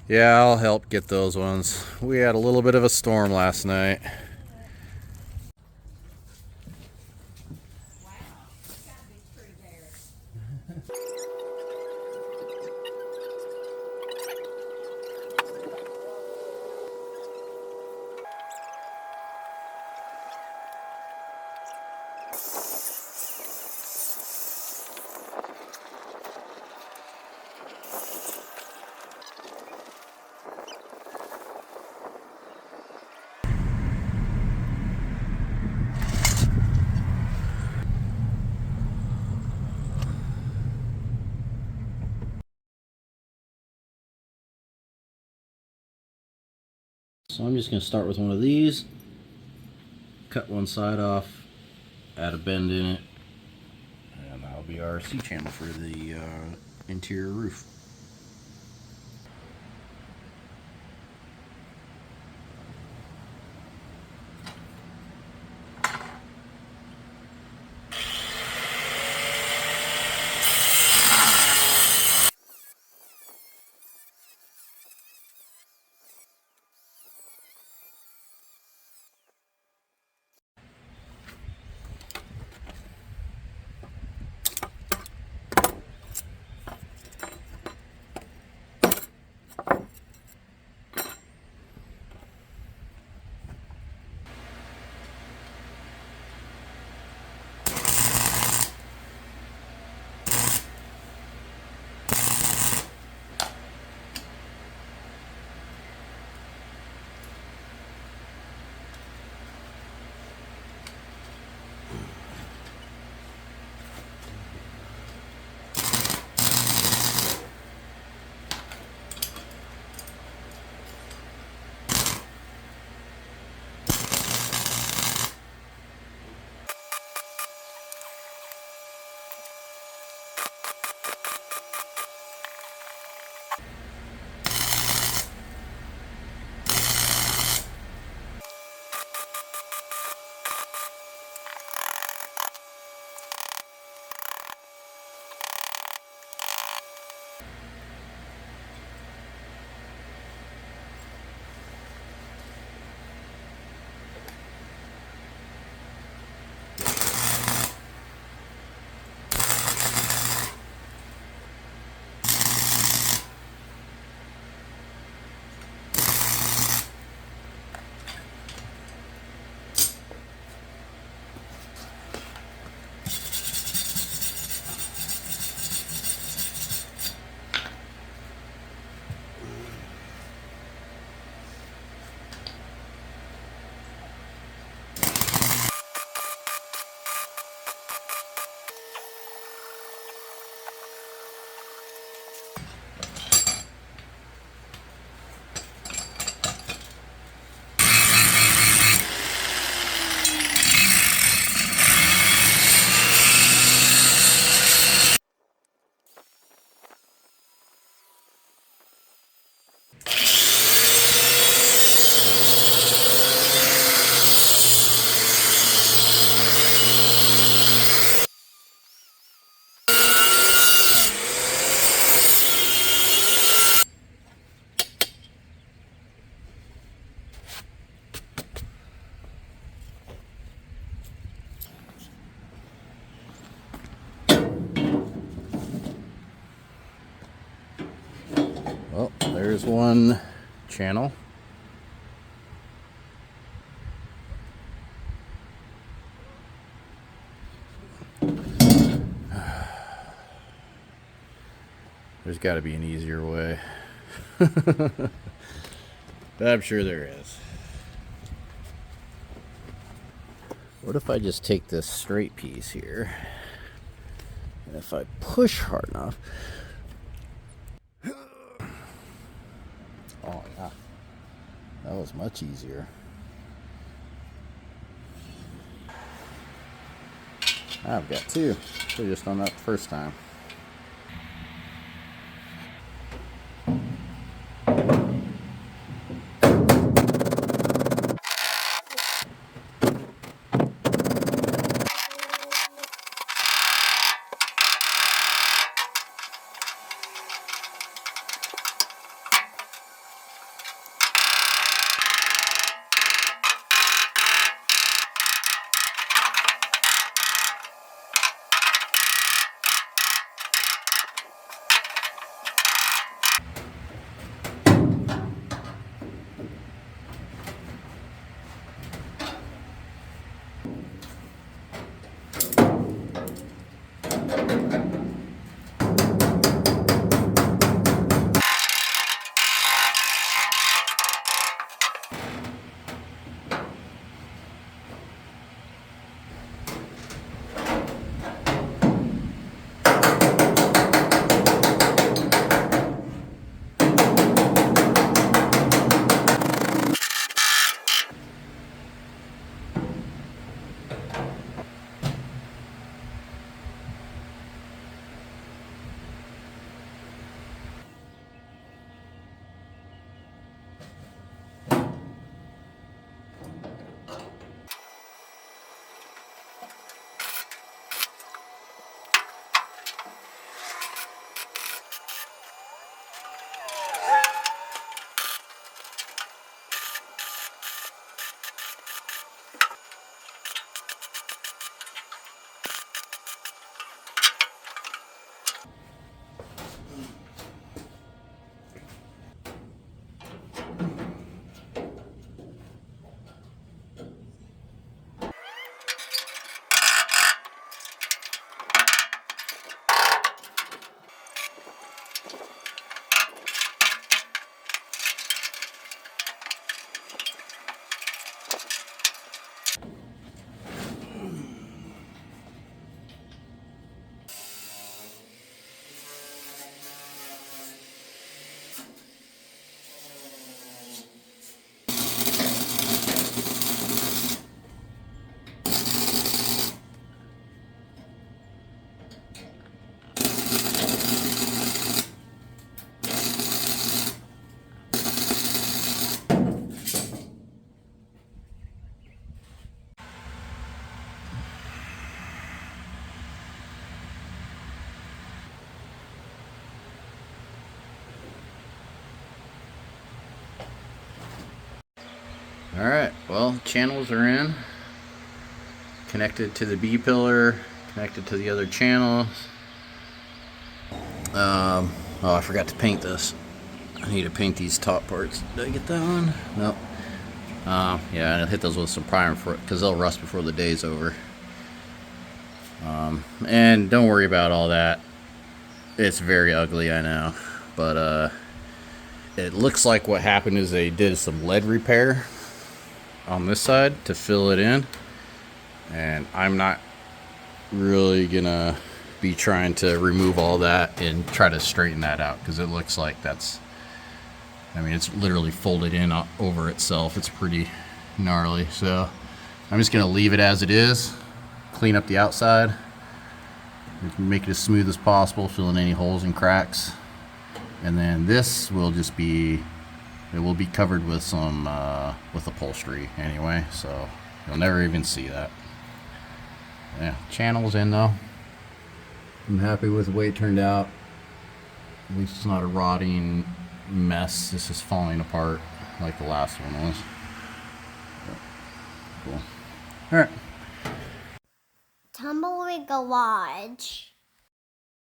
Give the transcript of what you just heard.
Yeah, I'll help get those ones. We had a little bit of a storm last night. So I'm just going to start with one of these, cut one side off, add a bend in it, and that'll be our C-channel for the interior roof. Well, there's one channel. There's got to be an easier way. I'm sure there is. What if I just take this straight piece here, and if I push hard enough... Oh yeah, that was much easier. I've got two. Should have just done that the first time. Alright, well, channels are in. Connected to the B pillar, connected to the other channels. Oh, I forgot to paint this. I need to paint these top parts. Did I get that one? Nope. Yeah, I'll hit those with some primer for it because they'll rust before the day's over. And don't worry about all that. It's very ugly, I know. But it looks like what happened is they did some lead repair on this side to fill it in. And I'm not really gonna be trying to remove all that and try to straighten that out because it looks like that's, I mean, it's literally folded in over itself. It's pretty gnarly. So I'm just gonna leave it as it is, clean up the outside, make it as smooth as possible, fill in any holes and cracks. And then this will just be, it will be covered with some with upholstery anyway, so you'll never even see that. Yeah, channel's in though. I'm happy with the way it turned out. At least it's not a rotting mess. This is falling apart like the last one was. Cool. All right. Tumbleweed Garage.